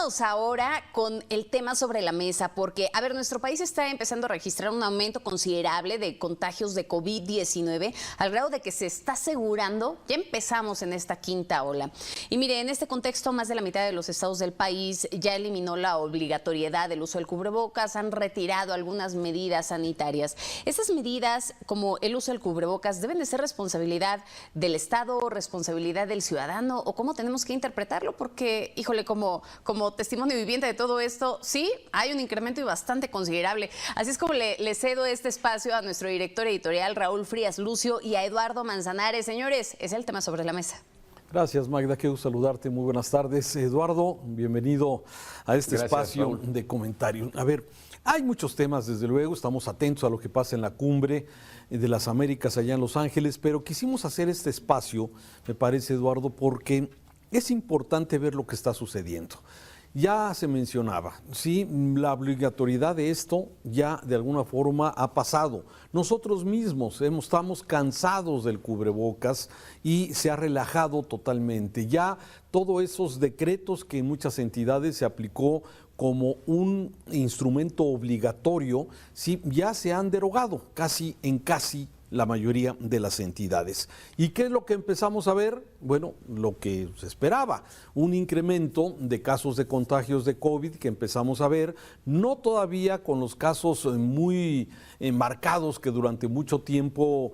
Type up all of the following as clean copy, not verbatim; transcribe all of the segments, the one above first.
vámonos ahora con el tema sobre la mesa, porque, a ver, nuestro país está empezando a registrar un aumento considerable de contagios de COVID-19, al grado de que se está asegurando, ya empezamos en esta quinta ola. Y mire, en este contexto, más de la mitad de los estados del país ya eliminó la obligatoriedad del uso del cubrebocas, han retirado algunas medidas sanitarias. Estas medidas, como el uso del cubrebocas, ¿deben de ser responsabilidad del Estado, responsabilidad del ciudadano, o cómo tenemos que interpretarlo? Porque, híjole, como testimonio viviente de todo esto, sí, hay un incremento y bastante considerable. Así es como le cedo este espacio a nuestro director editorial, Raúl Frías Lucio, y a Eduardo Manzanares. Señores, es el tema sobre la mesa. Gracias, Magda, qué gusto saludarte, muy buenas tardes. Eduardo, bienvenido a este espacio Raúl. de comentario. A ver, hay muchos temas, desde luego, estamos atentos a lo que pasa en la cumbre de las Américas allá en Los Ángeles, pero quisimos hacer este espacio, me parece, Eduardo, porque es importante ver lo que está sucediendo. Ya se mencionaba, sí, la obligatoriedad de esto ya de alguna forma ha pasado. Nosotros mismos estamos cansados del cubrebocas y se ha relajado totalmente. Ya todos esos decretos que en muchas entidades se aplicó como un instrumento obligatorio, sí, ya se han derogado casi la mayoría de las entidades. ¿Y qué es lo que empezamos a ver? Bueno, lo que se esperaba, un incremento de casos de contagios de COVID que empezamos a ver, no todavía con los casos muy marcados que durante mucho tiempo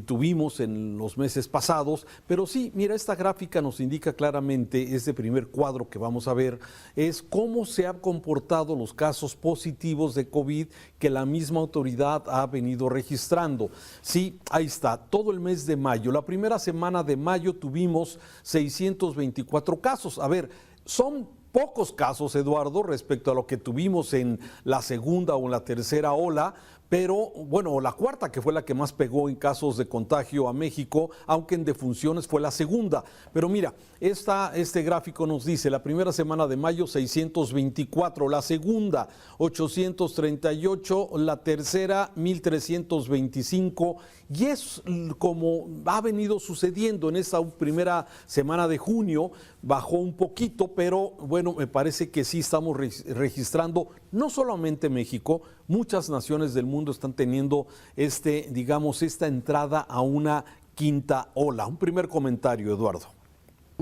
tuvimos en los meses pasados, pero sí, mira, esta gráfica nos indica claramente, este primer cuadro que vamos a ver, es cómo se han comportado los casos positivos de COVID que la misma autoridad ha venido registrando. Sí, ahí está, todo el mes de mayo. La primera semana de mayo tuvimos 624 casos. A ver, son pocos casos, Eduardo, respecto a lo que tuvimos en la segunda o en la tercera ola, pero bueno, la cuarta, que fue la que más pegó en casos de contagio a México, aunque en defunciones fue la segunda. Pero mira, este gráfico nos dice, la primera semana de mayo 624, la segunda 838, la tercera 1325, y es como ha venido sucediendo en esta primera semana de junio, bajó un poquito, pero bueno, me parece que sí estamos registrando, no solamente México, muchas naciones del mundo están teniendo esta entrada a una quinta ola. Un primer comentario, Eduardo.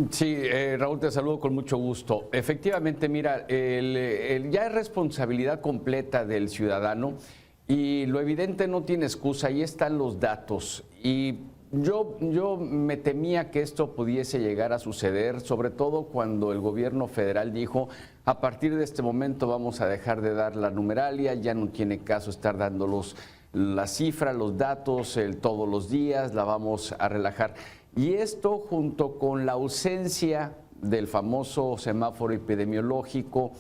Sí, Raúl, te saludo con mucho gusto. Efectivamente, mira, ya es responsabilidad completa del ciudadano y lo evidente no tiene excusa, ahí están los datos. Y yo me temía que esto pudiese llegar a suceder, sobre todo cuando el gobierno federal dijo, a partir de este momento vamos a dejar de dar la numeralia, ya no tiene caso estar dando la cifra, los datos todos los días, la vamos a relajar. Y esto junto con la ausencia del famoso semáforo epidemiológico,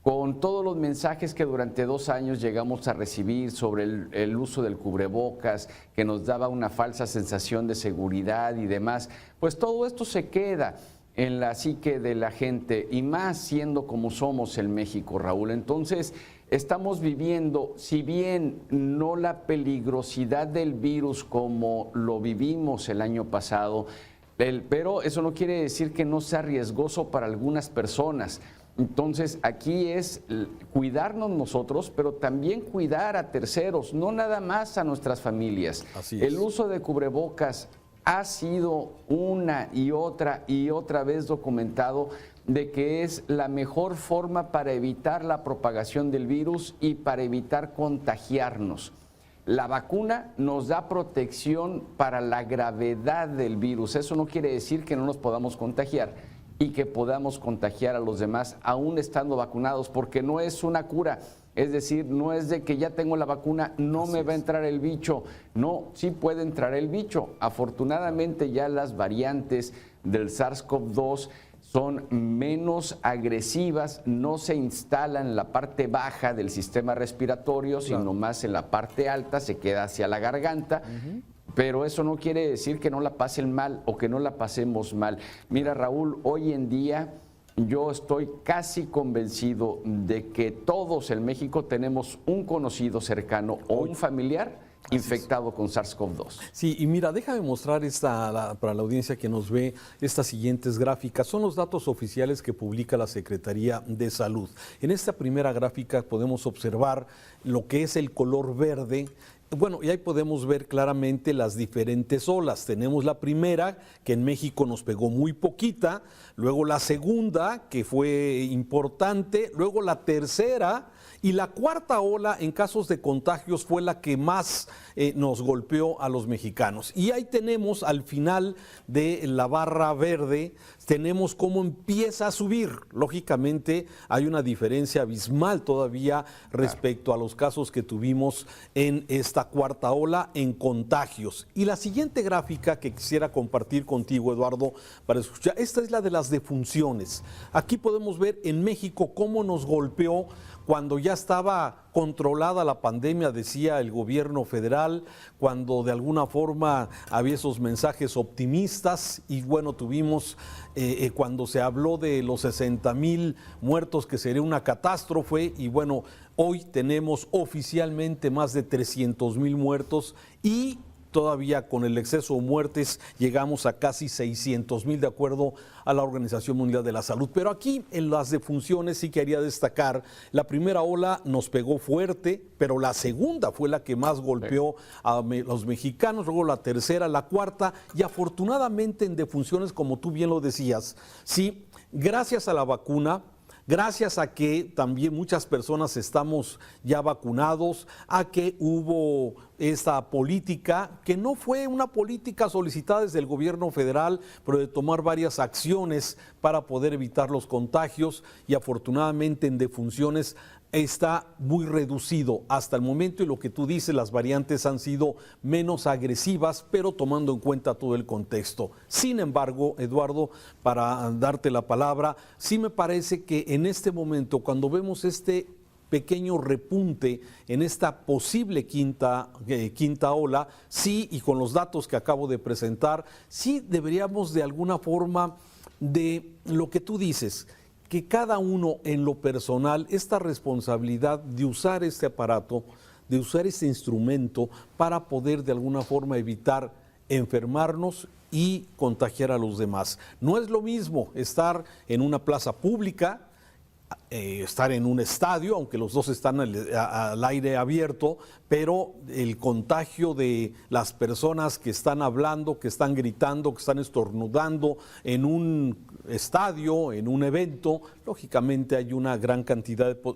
con todos los mensajes que durante 2 años llegamos a recibir sobre el uso del cubrebocas, que nos daba una falsa sensación de seguridad y demás, pues todo esto se queda en la psique de la gente y más siendo como somos en México, Raúl. Entonces, estamos viviendo, si bien no la peligrosidad del virus como lo vivimos el año pasado, pero eso no quiere decir que no sea riesgoso para algunas personas. Entonces, aquí es cuidarnos nosotros, pero también cuidar a terceros, no nada más a nuestras familias. Así es. El uso de cubrebocas ha sido una y otra vez documentado de que es la mejor forma para evitar la propagación del virus y para evitar contagiarnos. La vacuna nos da protección para la gravedad del virus. Eso no quiere decir que no nos podamos contagiar y que podamos contagiar a los demás aún estando vacunados, porque no es una cura. Es decir, no es de que ya tengo la vacuna, no me va a entrar el bicho. No, sí puede entrar el bicho. Afortunadamente ya las variantes del SARS-CoV-2 son menos agresivas, no se instalan en la parte baja del sistema respiratorio, sino más en la parte alta, se queda hacia la garganta. Pero eso no quiere decir que no la pasen mal o que no la pasemos mal. Mira, Raúl, hoy en día yo estoy casi convencido de que todos en México tenemos un conocido cercano o un familiar infectado con SARS-CoV-2. Sí, y mira, déjame mostrar para la audiencia que nos ve estas siguientes gráficas. Son los datos oficiales que publica la Secretaría de Salud. En esta primera gráfica podemos observar lo que es el color verde. Bueno, y ahí podemos ver claramente las diferentes olas. Tenemos la primera, que en México nos pegó muy poquita, luego la segunda, que fue importante, luego la tercera, y la cuarta ola en casos de contagios fue la que más nos golpeó a los mexicanos. Y ahí tenemos al final de la barra verde, tenemos cómo empieza a subir. Lógicamente hay una diferencia abismal todavía respecto a los casos que tuvimos en esta cuarta ola en contagios. Y la siguiente gráfica que quisiera compartir contigo, Eduardo, para escuchar, esta es la de las defunciones. Aquí podemos ver en México cómo nos golpeó cuando ya estaba controlada la pandemia, decía el gobierno federal, cuando de alguna forma había esos mensajes optimistas y bueno, tuvimos cuando se habló de los 60,000 muertos que sería una catástrofe y bueno, hoy tenemos oficialmente más de 300,000 muertos y todavía con el exceso de muertes llegamos a casi 600,000 de acuerdo a la Organización Mundial de la Salud. Pero aquí en las defunciones sí quería destacar, la primera ola nos pegó fuerte, pero la segunda fue la que más golpeó a los mexicanos, luego la tercera, la cuarta y afortunadamente en defunciones, como tú bien lo decías, sí, gracias a la vacuna, gracias a que también muchas personas estamos ya vacunados, a que hubo esta política, que no fue una política solicitada desde el gobierno federal, pero de tomar varias acciones para poder evitar los contagios y afortunadamente en defunciones está muy reducido hasta el momento y lo que tú dices, las variantes han sido menos agresivas, pero tomando en cuenta todo el contexto. Sin embargo, Eduardo, para darte la palabra, sí me parece que en este momento, cuando vemos este pequeño repunte en esta posible quinta ola, sí, y con los datos que acabo de presentar, sí deberíamos de alguna forma de lo que tú dices, que cada uno en lo personal, esta responsabilidad de usar este aparato, de usar este instrumento para poder de alguna forma evitar enfermarnos y contagiar a los demás. No es lo mismo estar en una plaza pública, estar en un estadio, aunque los dos están al aire abierto, pero el contagio de las personas que están hablando, que están gritando, que están estornudando en un estadio, en un evento, lógicamente hay una gran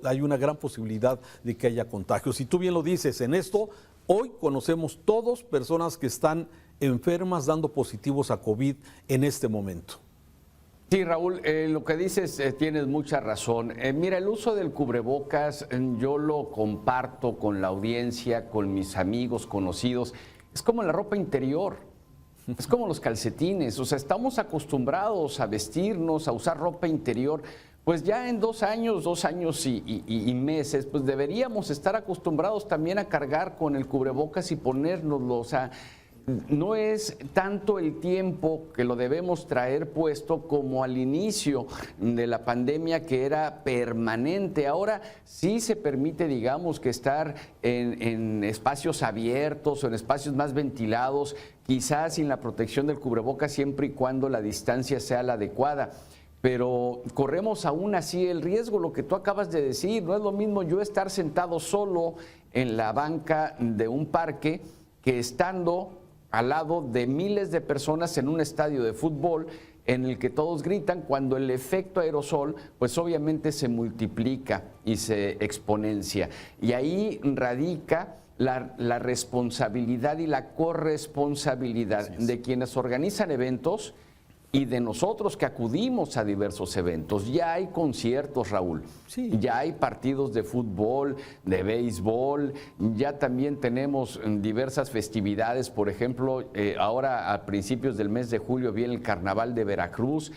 hay una gran posibilidad de que haya contagios. Y tú bien lo dices, en esto hoy conocemos todos personas que están enfermas dando positivos a COVID en este momento. Sí, Raúl, lo que dices tienes mucha razón. Mira, el uso del cubrebocas yo lo comparto con la audiencia, con mis amigos, conocidos. Es como la ropa interior, es como los calcetines. O sea, estamos acostumbrados a vestirnos, a usar ropa interior. Pues ya en 2 años y meses, pues deberíamos estar acostumbrados también a cargar con el cubrebocas y ponérnoslo. O sea, no es tanto el tiempo que lo debemos traer puesto como al inicio de la pandemia, que era permanente. Ahora sí se permite, digamos, que estar en espacios abiertos o en espacios más ventilados, quizás sin la protección del cubrebocas, siempre y cuando la distancia sea la adecuada. Pero corremos aún así el riesgo, lo que tú acabas de decir. No es lo mismo yo estar sentado solo en la banca de un parque que estando al lado de miles de personas en un estadio de fútbol en el que todos gritan, cuando el efecto aerosol pues obviamente se multiplica y se exponencia. Y ahí radica la responsabilidad y la corresponsabilidad de quienes organizan eventos y de nosotros que acudimos a diversos eventos. Ya hay conciertos, Raúl, sí. Ya hay partidos de fútbol, de béisbol, ya también tenemos diversas festividades. Por ejemplo, ahora a principios del mes de julio viene el Carnaval de Veracruz.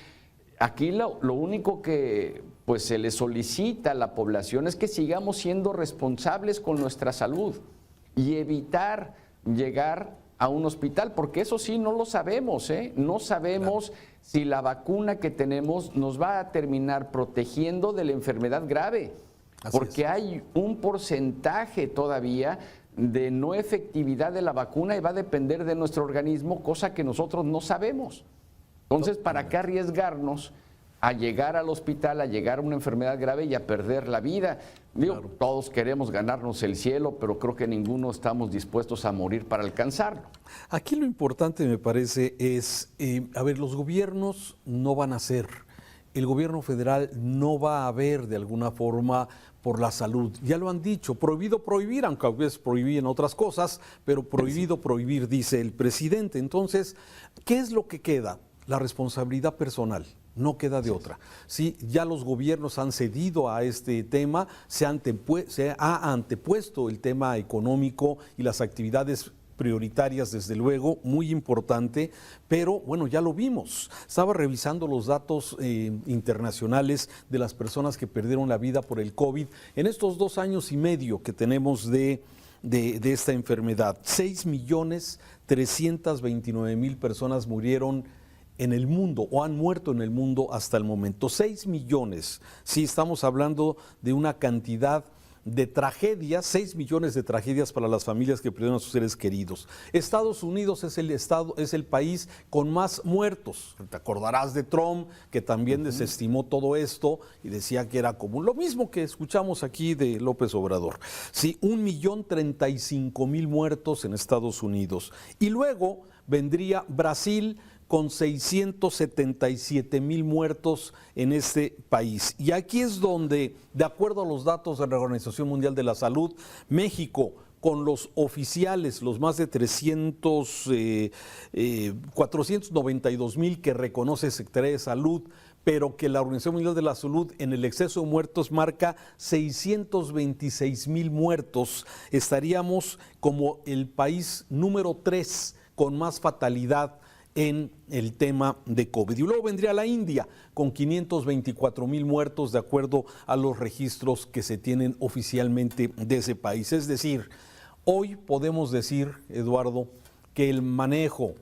Aquí lo único que pues se le solicita a la población es que sigamos siendo responsables con nuestra salud y evitar llegar a un hospital, porque eso sí no lo sabemos, no sabemos si la vacuna que tenemos nos va a terminar protegiendo de la enfermedad grave, porque hay un porcentaje todavía de no efectividad de la vacuna y va a depender de nuestro organismo, cosa que nosotros no sabemos. Entonces, ¿para qué arriesgarnos a llegar al hospital, a llegar a una enfermedad grave y a perder la vida? Digo, claro, todos queremos ganarnos el cielo, pero creo que ninguno estamos dispuestos a morir para alcanzarlo. Aquí lo importante, me parece, es, los gobiernos no van a hacer, el gobierno federal no va a ver de alguna forma por la salud. Ya lo han dicho, prohibido prohibir, aunque a veces prohíben otras cosas, pero prohibido prohibir, dice el presidente. Entonces, ¿qué es lo que queda? La responsabilidad personal. No queda de otra. Sí, ya los gobiernos han cedido a este tema, se ha antepuesto el tema económico y las actividades prioritarias, desde luego, muy importante, pero bueno, ya lo vimos. Estaba revisando los datos internacionales de las personas que perdieron la vida por el COVID en estos 2 años y medio que tenemos de esta enfermedad. 6.329.000 personas murieron en el mundo o han muerto en el mundo hasta el momento. 6 millones. Sí, estamos hablando de una cantidad de tragedias, 6 millones de tragedias para las familias que perdieron a sus seres queridos. Estados Unidos es el país con más muertos. Te acordarás de Trump, que también desestimó todo esto y decía que era común. Lo mismo que escuchamos aquí de López Obrador. Sí, 1.035.000 muertos en Estados Unidos. Y luego vendría Brasil con 677.000 muertos en este país. Y aquí es donde, de acuerdo a los datos de la Organización Mundial de la Salud, México, con los oficiales, los más de 492.000 que reconoce Secretaría de Salud, pero que la Organización Mundial de la Salud en el exceso de muertos marca 626.000 muertos, estaríamos como el país número 3 con más fatalidad en el tema de COVID. Y luego vendría la India con 524.000 muertos de acuerdo a los registros que se tienen oficialmente de ese país. Es decir, hoy podemos decir, Eduardo, que el manejo,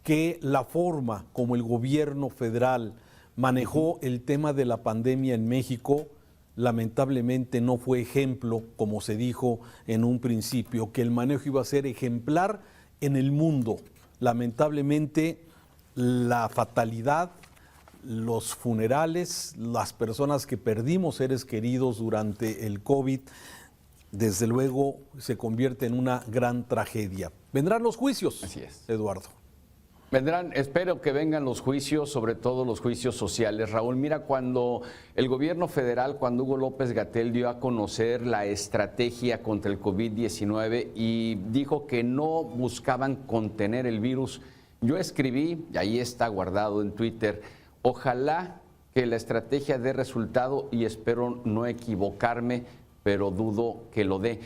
que la forma como el gobierno federal manejó el tema de la pandemia en México, lamentablemente no fue ejemplo, como se dijo en un principio, que el manejo iba a ser ejemplar en el mundo. Lamentablemente, la fatalidad, los funerales, las personas que perdimos seres queridos durante el COVID, desde luego se convierte en una gran tragedia. Vendrán los juicios, así es, Eduardo. Vendrán, espero que vengan los juicios, sobre todo los juicios sociales. Raúl, mira, cuando el gobierno federal, cuando Hugo López-Gatell dio a conocer la estrategia contra el COVID-19 y dijo que no buscaban contener el virus, yo escribí, y ahí está guardado en Twitter, ojalá que la estrategia dé resultado y espero no equivocarme, pero dudo que lo dé.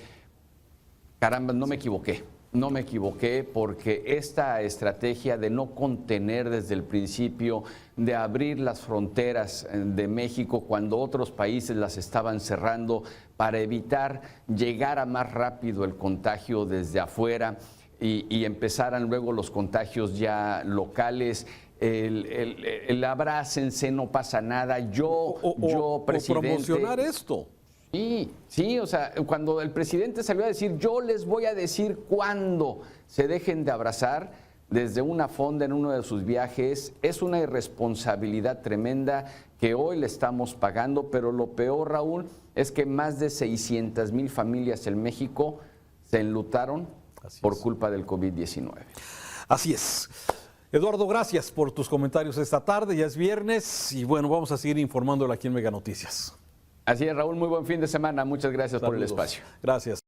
Caramba, no me equivoqué. No me equivoqué, porque esta estrategia de no contener desde el principio, de abrir las fronteras de México cuando otros países las estaban cerrando para evitar llegar a más rápido el contagio desde afuera y empezaran luego los contagios ya locales, el abrácense, no pasa nada, yo presidente... O promocionar esto. Sí, o sea, cuando el presidente salió a decir, yo les voy a decir cuándo se dejen de abrazar, desde una fonda en uno de sus viajes, es una irresponsabilidad tremenda que hoy le estamos pagando, pero lo peor, Raúl, es que más de 600,000 familias en México se enlutaron por culpa del COVID-19. Así es. Eduardo, gracias por tus comentarios esta tarde, ya es viernes y bueno, vamos a seguir informándolo aquí en Mega Noticias. Así es, Raúl, muy buen fin de semana. Muchas gracias. Saludos. Por el espacio. Gracias.